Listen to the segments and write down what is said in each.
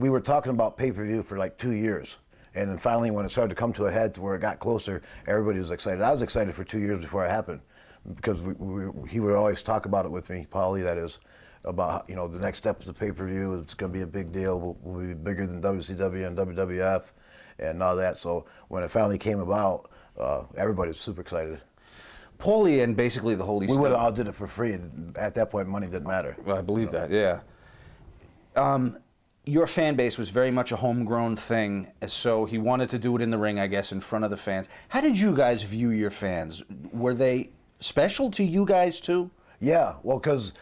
we were talking about pay-per-view for like 2 years. And then finally, when it started to come to a head to where it got closer, everybody was excited. I was excited for 2 years before it happened, because he would always talk about it with me, Paulie, that is, about, you know, the next step is the pay-per-view. It's going to be a big deal. We'll be bigger than WCW and WWF and all that. So when it finally came about, everybody was super excited. Paulie and basically the whole ECW. We would have all did it for free. At that point, money didn't matter. Well, I believe that, yeah. Your fan base was very much a homegrown thing, so he wanted to do it in the ring, I guess, in front of the fans. How did you guys view your fans? Were they special to you guys too? Yeah, well, because,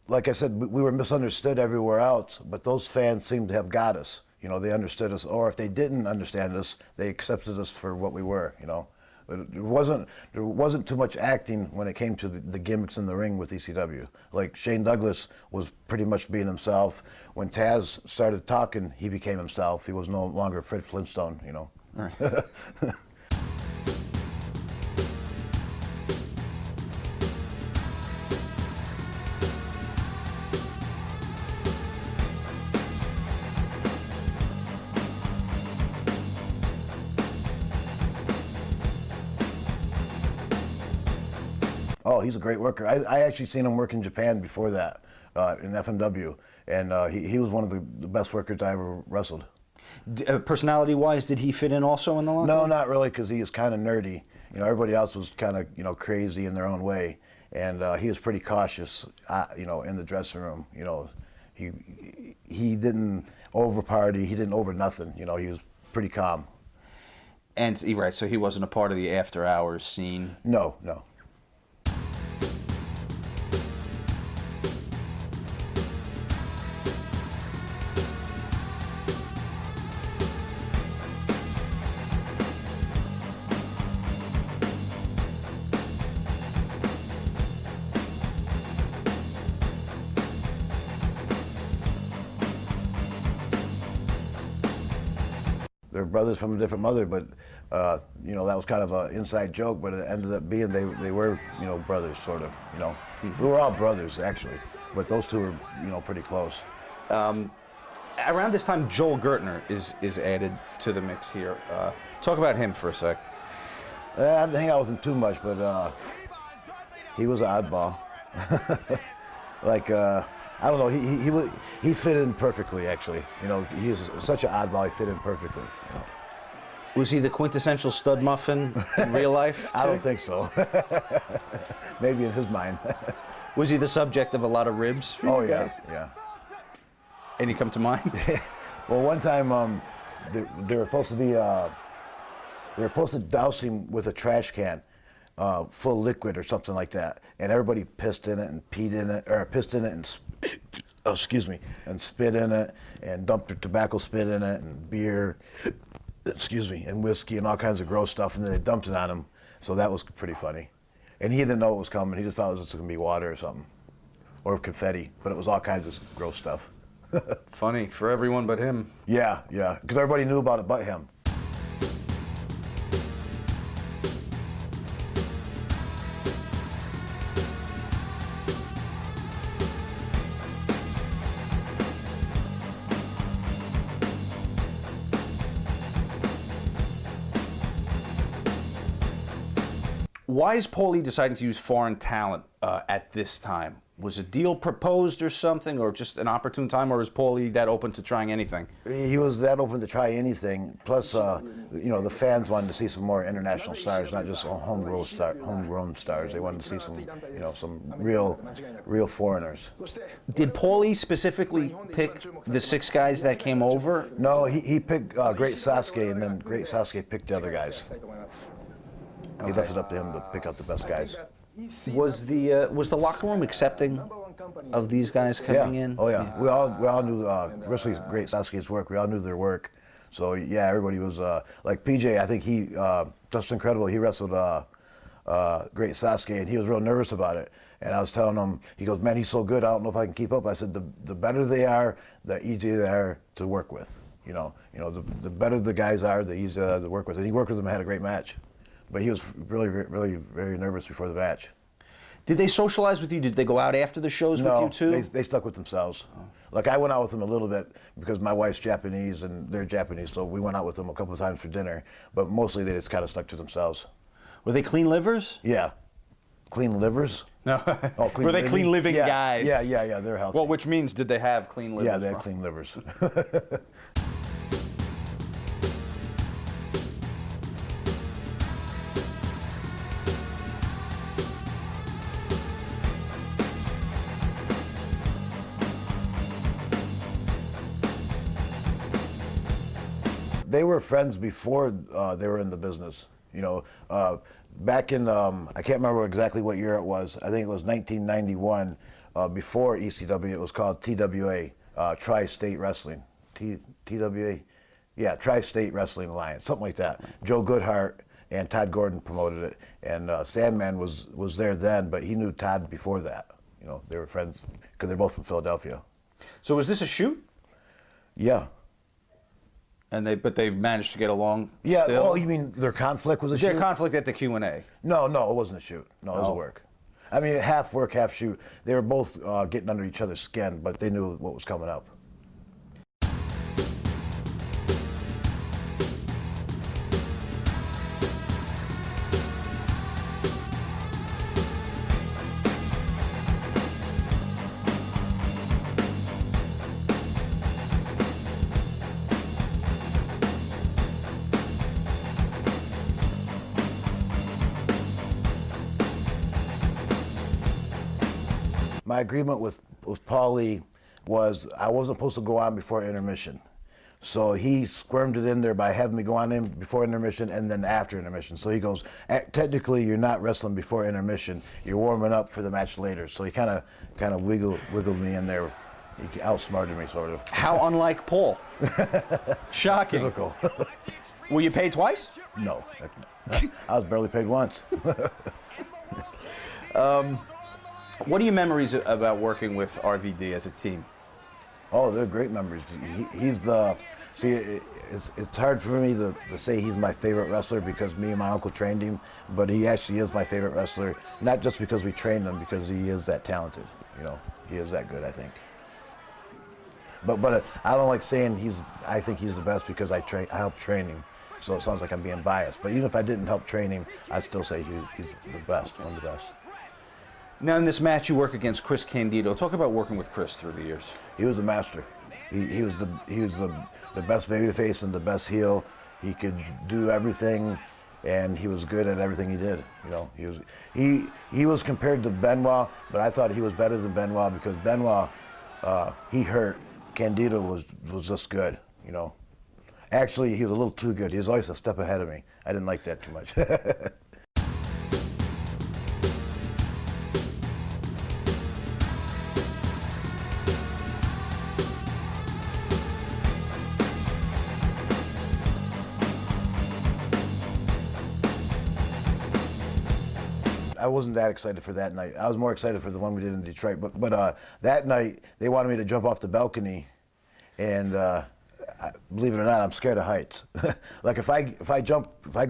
like I said, we were misunderstood everywhere else, but those fans seemed to have got us. You know, they understood us, or if they didn't understand us, they accepted us for what we were, you know. There wasn't too much acting when it came to the gimmicks in the ring with ECW. Like Shane Douglas was pretty much being himself. When Taz started talking, he became himself. He was no longer Fred Flintstone, you know. All right. Oh, he's a great worker. I actually seen him work in Japan before that, in FMW, and he was one of the best workers I ever wrestled. Personality-wise, did he fit in also in the locker room? No, not really, because he is kind of nerdy. You know, everybody else was kind of, you know, crazy in their own way, and he was pretty cautious, you know, in the dressing room. You know, he didn't over-party, he didn't over-nothing. You know, he was pretty calm. And right, so he wasn't a part of the after-hours scene? No, no. They're brothers from a different mother, but you know, that was kind of an inside joke, but it ended up being they were, you know, brothers, sort of, you know. We were all brothers, actually, but those two were, you know, pretty close. Around this time, Joel Gertner is added to the mix here. Talk about him for a sec. I didn't hang out with him too much, but he was an oddball. Like, I don't know, he fit in perfectly, actually. You know, he's such an oddball, he fit in perfectly. You know. Was he the quintessential stud muffin in real life, too? I don't think so. Maybe in his mind. Was he the subject of a lot of ribs for you guys? Yeah. Any come to mind? Well, one time they were supposed to be, they were supposed to douse him with a trash can full of liquid or something like that, and everybody pissed in it and peed in it, or pissed in it and and spit in it, and dumped their tobacco spit in it, and beer, and whiskey, and all kinds of gross stuff, and then they dumped it on him. So that was pretty funny. And he didn't know it was coming. He just thought it was just going to be water or something, or confetti, but it was all kinds of gross stuff. Funny for everyone but him. Yeah, because everybody knew about it but him. Why is Paulie deciding to use foreign talent at this time? Was a deal proposed or something, or just an opportune time, or is Paulie that open to trying anything? He was that open to try anything. Plus, you know, the fans wanted to see some more international stars, not just homegrown stars. They wanted to see some, you know, some real foreigners. Did Paulie specifically pick the 6 guys that came over? No, he picked Great Sasuke, and then Great Sasuke picked the other guys. He left it up to him to pick out the best guys. Was the locker room accepting of these guys coming in? Oh yeah. We all knew especially Great Sasuke's work. We all knew their work. So yeah, everybody was like PJ. I think he just incredible. He wrestled Great Sasuke, and he was real nervous about it. And I was telling him, he goes, "Man, he's so good. I don't know if I can keep up." I said, "The better they are, the easier they are to work with. You know, the better the guys are, the easier they are to work with." And he worked with them and had a great match. But he was really very nervous before the match. Did they socialize with you? Did they go out after the shows with you too? They stuck with themselves. Oh. Like I went out with them a little bit because my wife's Japanese and they're Japanese, so we went out with them a couple of times for dinner. But mostly they just kind of stuck to themselves. Were they clean livers? Yeah, clean livers. No. Oh, clean Were they living? clean living Yeah, guys? Yeah. They're healthy. Well, which means did they have clean livers? yeah, they had clean livers. They were friends before they were in the business. You know, back in I can't remember exactly what year it was. I think it was 1991. Before ECW, it was called TWA, Tri-State Wrestling. TWA, yeah, Tri-State Wrestling Alliance, something like that. Joe Goodhart and Todd Gordon promoted it, and Sandman was there then, but he knew Todd before that. You know, they were friends because they're both from Philadelphia. So was this a shoot? Yeah. But they managed to get along. Yeah. Still? Oh, you mean their conflict was a shoot? Their conflict at the Q&A. No, it wasn't a shoot. No, it was a Oh. work. I mean, half work, half shoot. They were both getting under each other's skin, but they knew what was coming up. My agreement with Paulie was I wasn't supposed to go on before intermission. So he squirmed it in there by having me go on in before intermission and then after intermission. So he goes, technically you're not wrestling before intermission. You're warming up for the match later. So he kind of wiggled me in there. He outsmarted me, sort of. How unlike Paul. Shocking. Typical. Were you paid twice? No. I was barely paid once. What are your memories about working with RVD as a team? Oh, they're great memories. It's hard for me to say he's my favorite wrestler because me and my uncle trained him, but he actually is my favorite wrestler, not just because we trained him, because he is that talented. You know, he is that good, I think. But I don't like saying I think he's the best because I helped train him, so it sounds like I'm being biased. But even if I didn't help train him, I'd still say he's the best, one of the best. Now in this match you work against Chris Candido. Talk about working with Chris through the years. He was a master. He was the best babyface and the best heel. He could do everything, and he was good at everything he did. You know, he was compared to Benoit, but I thought he was better than Benoit because Benoit he hurt. Candido was just good. You know, actually he was a little too good. He was always a step ahead of me. I didn't like that too much. I wasn't that excited for that night. I was more excited for the one we did in Detroit. But that night they wanted me to jump off the balcony, and believe it or not, I'm scared of heights. Like if I go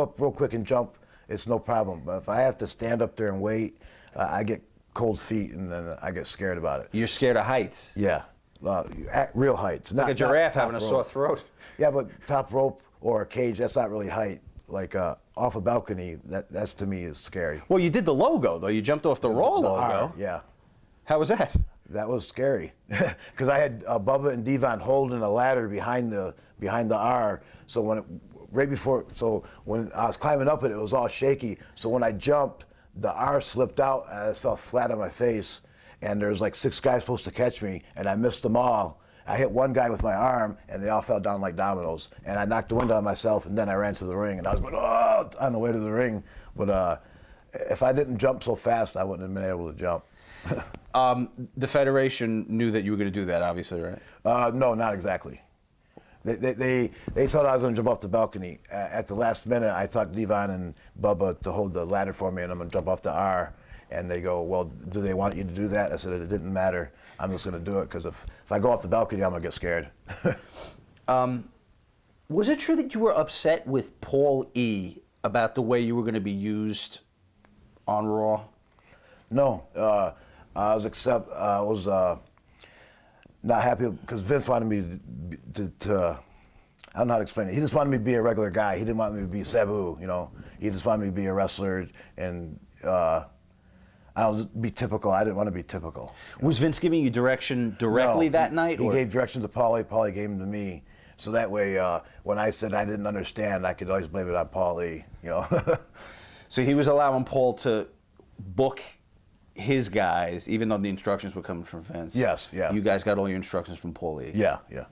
up real quick and jump, it's no problem. But if I have to stand up there and wait, I get cold feet and then I get scared about it. You're scared of heights? Yeah, real heights. It's like a giraffe having a sore throat. Yeah, but top rope or a cage, that's not really height. Like off a balcony, that's to me is scary. Well, you did the logo, though. You jumped off the Raw logo. R, yeah. How was that? That was scary, because I had Bubba and Devon holding a ladder behind the R. So when I was climbing up it was all shaky. So when I jumped, the R slipped out and I just fell flat on my face. And there's like 6 guys supposed to catch me, and I missed them all. I hit one guy with my arm, and they all fell down like dominoes. And I knocked the wind out of myself, and then I ran to the ring, and I was going, oh, on the way to the ring. But if I didn't jump so fast, I wouldn't have been able to jump. The Federation knew that you were going to do that, obviously, right? No, not exactly. They thought I was going to jump off the balcony. At the last minute, I talked Devon and Bubba to hold the ladder for me, and I'm going to jump off the R. And they go, well, do they want you to do that? I said, it didn't matter. I'm just going to do it because if I go off the balcony, I'm going to get scared. Was it true that you were upset with Paul E. about the way you were going to be used on Raw? No, I was not happy because Vince wanted me to I don't know how to explain it. He just wanted me to be a regular guy. He didn't want me to be Sabu, you know. He just wanted me to be a wrestler and I'll just be typical. I didn't want to be typical. Was Vince giving you direction directly that night? He or? gave directions to Paulie. Paulie gave them to me. So that way, when I said I didn't understand, I could always blame it on Paulie, you know. So he was allowing Paul to book his guys, even though the instructions were coming from Vince. Yes, yeah. You guys got all your instructions from Paulie. Yeah, yeah.